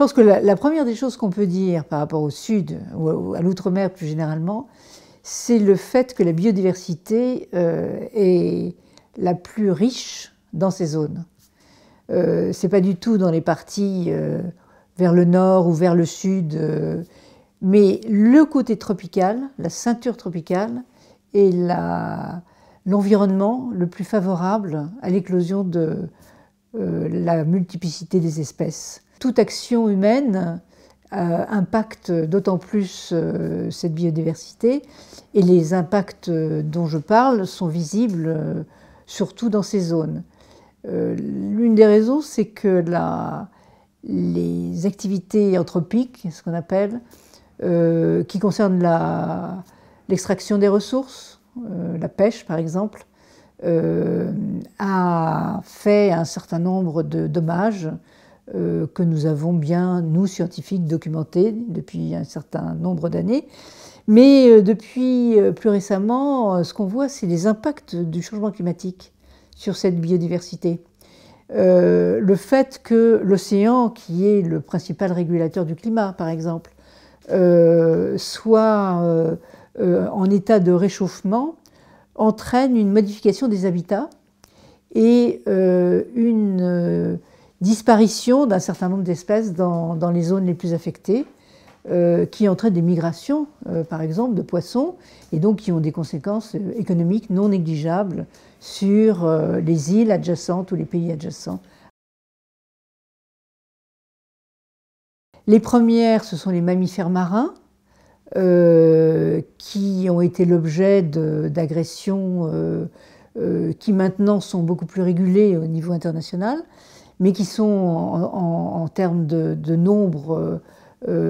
pense que la première des choses qu'on peut dire par rapport au Sud, ou à l'outre-mer plus généralement, c'est le fait que la biodiversité est la plus riche dans ces zones. Ce n'est pas du tout dans les parties vers le nord ou vers le sud, mais le côté tropical, la ceinture tropicale, est l'environnement le plus favorable à l'éclosion de la multiplicité des espèces. Toute action humaine impacte d'autant plus cette biodiversité, et les impacts dont je parle sont visibles surtout dans ces zones. L'une des raisons, c'est que les activités anthropiques, ce qu'on appelle, qui concernent l'extraction des ressources, la pêche par exemple, a fait un certain nombre de dommages que nous avons bien, nous scientifiques, documentés depuis un certain nombre d'années. Mais depuis plus récemment, ce qu'on voit, c'est les impacts du changement climatique sur cette biodiversité. Le fait que l'océan, qui est le principal régulateur du climat, par exemple, soit en état de réchauffement, entraîne une modification des habitats et une disparition d'un certain nombre d'espèces dans les zones les plus affectées, qui entraînent des migrations, par exemple, de poissons, et donc qui ont des conséquences économiques non négligeables sur les îles adjacentes ou les pays adjacents. Les premières, ce sont les mammifères marins, qui ont été l'objet d'agressions qui maintenant sont beaucoup plus régulées au niveau international, mais qui sont en termes de nombre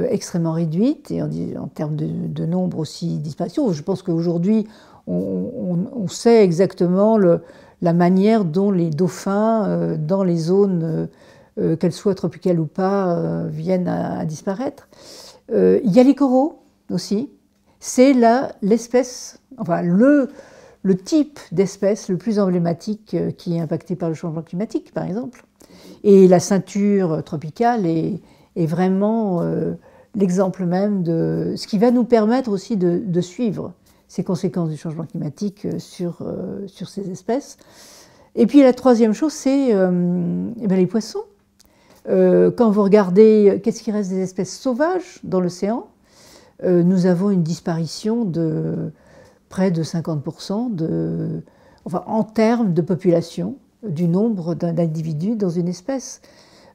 extrêmement réduites, et en termes de nombre aussi disparition. Je pense qu'aujourd'hui, on sait exactement la manière dont les dauphins, dans les zones, qu'elles soient tropicales ou pas, viennent à disparaître. Il y a les coraux aussi. C'est l'espèce, enfin le type d'espèce le plus emblématique qui est impacté par le changement climatique, par exemple. Et la ceinture tropicale est vraiment l'exemple même de ce qui va nous permettre aussi de suivre ces conséquences du changement climatique sur ces espèces. Et puis la troisième chose, c'est les poissons. Quand vous regardez qu'est-ce qui reste des espèces sauvages dans l'océan, nous avons une disparition de près de 50% en termes de population, du nombre d'individus dans une espèce.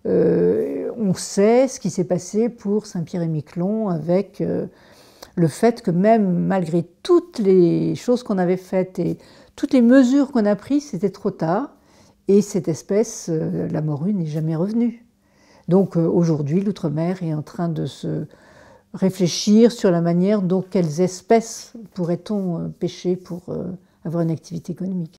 On sait ce qui s'est passé pour Saint-Pierre-et-Miquelon avec le fait que même malgré toutes les choses qu'on avait faites et toutes les mesures qu'on a prises, c'était trop tard, et cette espèce, la morue, n'est jamais revenue. Donc aujourd'hui, l'outre-mer est en train de se réfléchir sur la manière dont quelles espèces pourrait-on pêcher pour avoir une activité économique.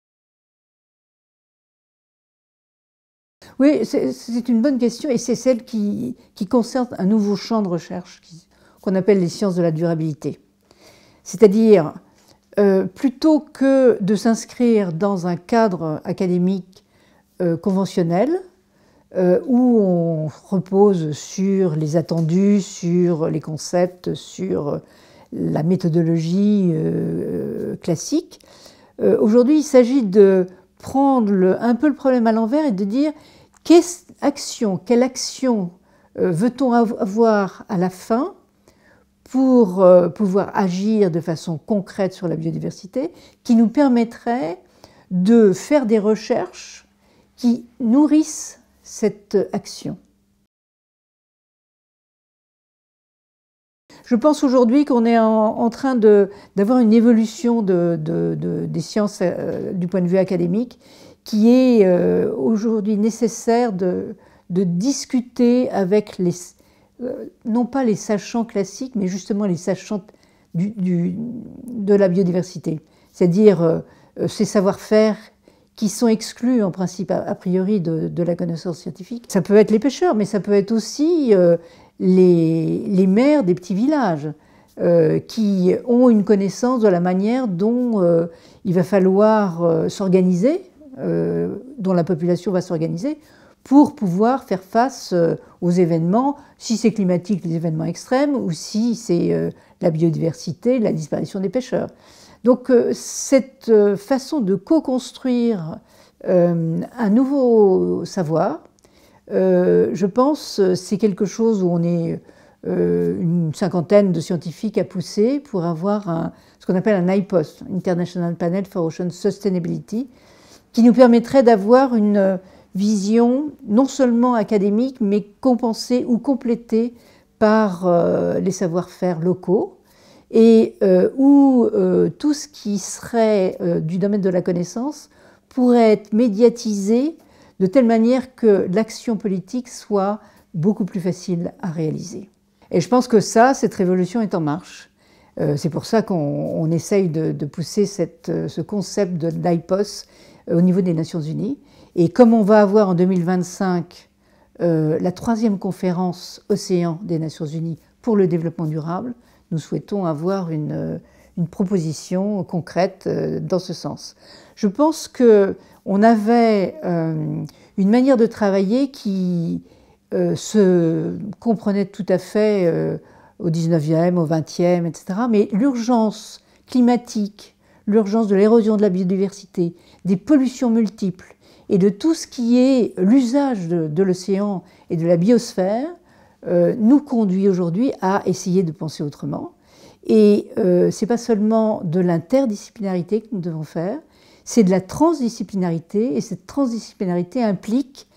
Oui, c'est une bonne question, et c'est celle qui concerne un nouveau champ de recherche qu'on appelle les sciences de la durabilité. C'est-à-dire, plutôt que de s'inscrire dans un cadre académique conventionnel, où on repose sur les attendus, sur les concepts, sur la méthodologie classique. Aujourd'hui, il s'agit de prendre un peu le problème à l'envers et de dire quelle action veut-on avoir à la fin pour pouvoir agir de façon concrète sur la biodiversité, qui nous permettrait de faire des recherches qui nourrissent cette action. Je pense aujourd'hui qu'on est en train d'avoir une évolution des sciences du point de vue académique qui est aujourd'hui nécessaire de discuter avec non pas les sachants classiques, mais justement les sachants de la biodiversité, c'est-à-dire ces savoir-faire qui sont exclus en principe a priori de la connaissance scientifique. Ça peut être les pêcheurs, mais ça peut être aussi les maires des petits villages qui ont une connaissance de la manière dont il va falloir s'organiser, dont la population va s'organiser pour pouvoir faire face aux événements, si c'est climatique, les événements extrêmes, ou si c'est la biodiversité, la disparition des pêcheurs. Donc cette façon de co-construire un nouveau savoir, je pense, c'est quelque chose où on est une cinquantaine de scientifiques à pousser pour avoir ce qu'on appelle un IPOS, International Panel for Ocean Sustainability, qui nous permettrait d'avoir une vision non seulement académique, mais compensée ou complétée par les savoir-faire locaux, et où tout ce qui serait du domaine de la connaissance pourrait être médiatisé de telle manière que l'action politique soit beaucoup plus facile à réaliser. Et je pense que cette révolution est en marche. C'est pour ça qu'on essaye de pousser ce concept de l'IPOS au niveau des Nations Unies. Et comme on va avoir en 2025 la 3e conférence Océan des Nations Unies pour le développement durable, nous souhaitons avoir une proposition concrète dans ce sens. Je pense qu'on avait une manière de travailler qui se comprenait tout à fait au 19e, au 20e, etc. Mais l'urgence climatique, l'urgence de l'érosion de la biodiversité, des pollutions multiples et de tout ce qui est l'usage de l'océan et de la biosphère nous conduit aujourd'hui à essayer de penser autrement. Et ce n'est pas seulement de l'interdisciplinarité que nous devons faire, c'est de la transdisciplinarité, et cette transdisciplinarité implique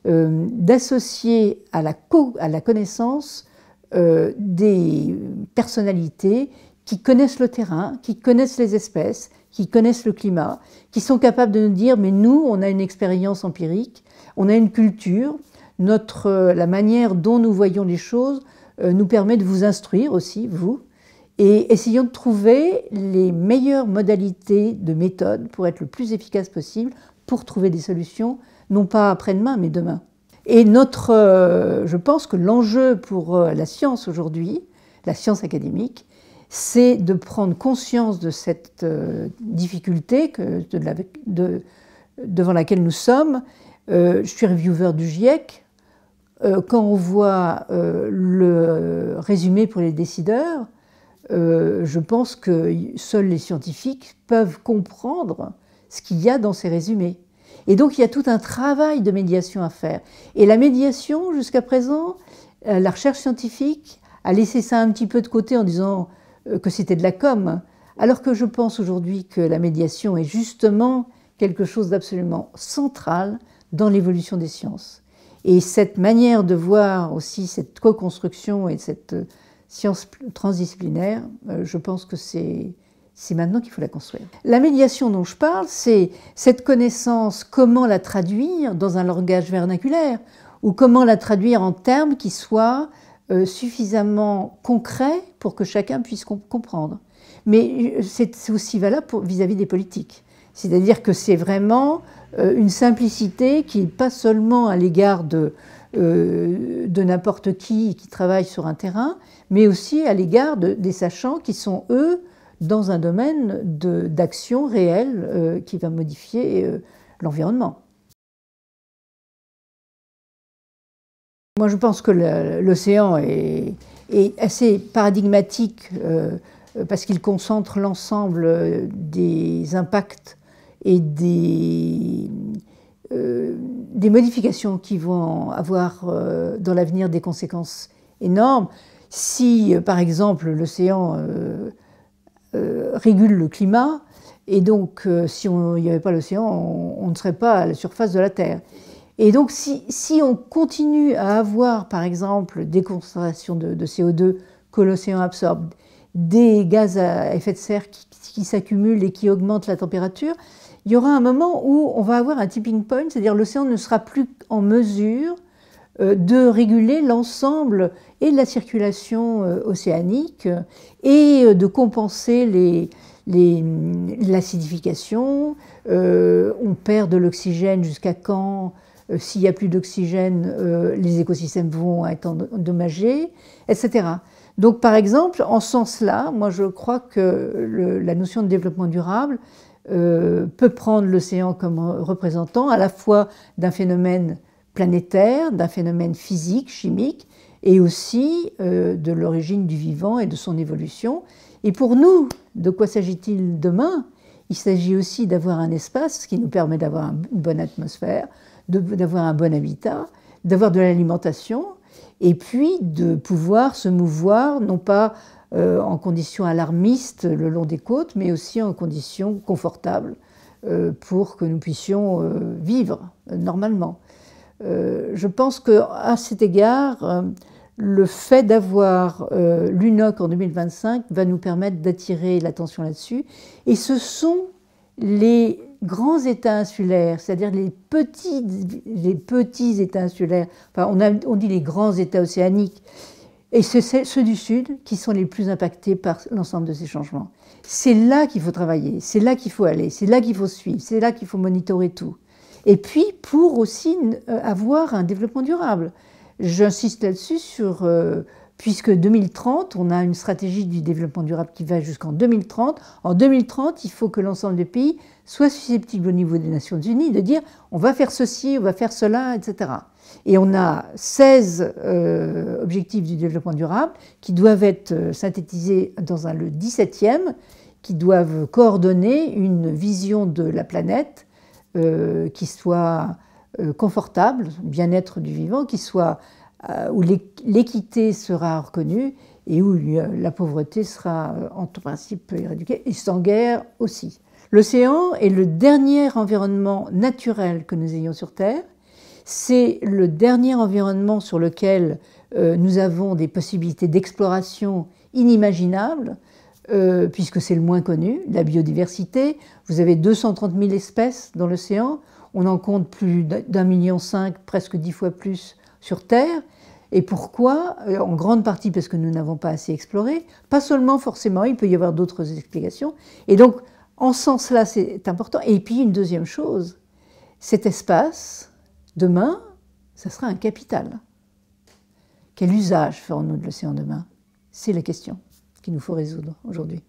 d'associer à la connaissance des personnalités qui connaissent le terrain, qui connaissent les espèces, qui connaissent le climat, qui sont capables de nous dire « mais nous, on a une expérience empirique, on a une culture, la manière dont nous voyons les choses nous permet de vous instruire aussi, vous, et essayons de trouver les meilleures modalités de méthode pour être le plus efficace possible, pour trouver des solutions, non pas après-demain, mais demain. » Et je pense que l'enjeu pour la science aujourd'hui, la science académique, c'est de prendre conscience de cette difficulté devant laquelle nous sommes. Je suis reviewer du GIEC. Quand on voit le résumé pour les décideurs, je pense que seuls les scientifiques peuvent comprendre ce qu'il y a dans ces résumés. Et donc il y a tout un travail de médiation à faire. Et la médiation, jusqu'à présent, la recherche scientifique a laissé ça un petit peu de côté en disant que c'était de la com, alors que je pense aujourd'hui que la médiation est justement quelque chose d'absolument central dans l'évolution des sciences. Et cette manière de voir aussi cette co-construction et cette science transdisciplinaire, je pense que c'est maintenant qu'il faut la construire. La médiation dont je parle, c'est cette connaissance, comment la traduire dans un langage vernaculaire, ou comment la traduire en termes qui soient suffisamment concrets pour que chacun puisse comprendre. Mais c'est aussi valable vis-à-vis des politiques. C'est-à-dire que c'est vraiment une simplicité qui n'est pas seulement à l'égard de n'importe qui travaille sur un terrain, mais aussi à l'égard des sachants qui sont, eux, dans un domaine d'action réelle qui va modifier l'environnement. Moi, je pense que l'océan est assez paradigmatique parce qu'il concentre l'ensemble des impacts et des modifications qui vont avoir dans l'avenir des conséquences énormes. Si, par exemple, l'océan régule le climat, et donc si il n'y avait pas l'océan, on ne serait pas à la surface de la Terre. Et donc si on continue à avoir, par exemple, des concentrations de CO2 que l'océan absorbe, des gaz à effet de serre qui s'accumulent et qui augmentent la température, il y aura un moment où on va avoir un tipping point, c'est-à-dire l'océan ne sera plus en mesure de réguler l'ensemble et de la circulation océanique et de compenser l'acidification. On perd de l'oxygène jusqu'à quand? S'il n'y a plus d'oxygène, les écosystèmes vont être endommagés, etc. Donc, par exemple, en ce sens-là, moi je crois que la notion de développement durable peut prendre l'océan comme représentant à la fois d'un phénomène planétaire, d'un phénomène physique, chimique, et aussi de l'origine du vivant et de son évolution. Et pour nous, de quoi s'agit-il demain? Il s'agit aussi d'avoir un espace qui nous permet d'avoir une bonne atmosphère, d'avoir un bon habitat, d'avoir de l'alimentation, et puis de pouvoir se mouvoir, non pas en conditions alarmistes le long des côtes, mais aussi en conditions confortables pour que nous puissions vivre normalement. Je pense qu'à cet égard, le fait d'avoir l'UNOC en 2025 va nous permettre d'attirer l'attention là-dessus. Et ce sont les grands États insulaires, c'est-à-dire les petits États insulaires, enfin on dit les grands États océaniques, et c'est ceux du Sud qui sont les plus impactés par l'ensemble de ces changements. C'est là qu'il faut travailler, c'est là qu'il faut aller, c'est là qu'il faut suivre, c'est là qu'il faut monitorer tout. Et puis pour aussi avoir un développement durable. J'insiste là-dessus puisque 2030, on a une stratégie du développement durable qui va jusqu'en 2030. En 2030, il faut que l'ensemble des pays soient susceptibles au niveau des Nations Unies de dire on va faire ceci, on va faire cela, etc. Et on a 16 objectifs du développement durable qui doivent être synthétisés dans le 17e, qui doivent coordonner une vision de la planète qui soit confortable, bien-être du vivant, où l'équité sera reconnue et où la pauvreté sera en tout principe éradiquée, et sans guerre aussi. L'océan est le dernier environnement naturel que nous ayons sur Terre. C'est le dernier environnement sur lequel nous avons des possibilités d'exploration inimaginables, puisque c'est le moins connu, la biodiversité. Vous avez 230 000 espèces dans l'océan, on en compte plus d'1,5 million, presque 10 fois plus sur Terre. Et pourquoi? En grande partie parce que nous n'avons pas assez exploré. Pas seulement forcément, il peut y avoir d'autres explications. Et donc, en ce sens-là, c'est important. Et puis, une deuxième chose, cet espace, demain, ça sera un capital. Quel usage ferons-nous de l'océan demain? C'est la question qu'il nous faut résoudre aujourd'hui.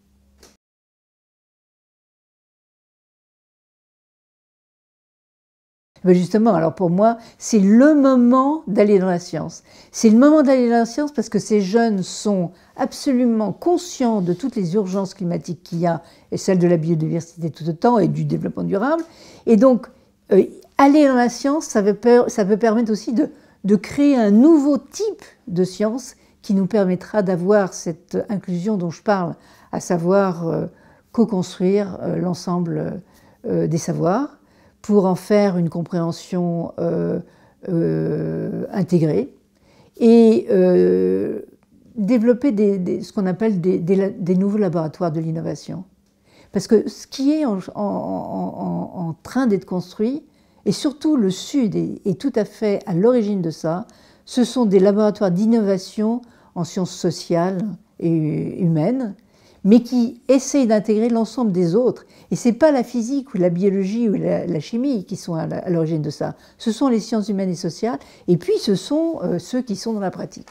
Ben justement, alors pour moi, c'est le moment d'aller dans la science. C'est le moment d'aller dans la science parce que ces jeunes sont absolument conscients de toutes les urgences climatiques qu'il y a, et celles de la biodiversité tout autant, et du développement durable. Et donc, aller dans la science, ça peut permettre aussi de créer un nouveau type de science qui nous permettra d'avoir cette inclusion dont je parle, à savoir co-construire l'ensemble des savoirs, pour en faire une compréhension intégrée et développer ce qu'on appelle des nouveaux laboratoires de l'innovation. Parce que ce qui est en train d'être construit, et surtout le Sud est tout à fait à l'origine de ça, ce sont des laboratoires d'innovation en sciences sociales et humaines, mais qui essayent d'intégrer l'ensemble des autres. Et ce n'est pas la physique ou la biologie ou la chimie qui sont à l'origine de ça. Ce sont les sciences humaines et sociales, et puis ce sont ceux qui sont dans la pratique.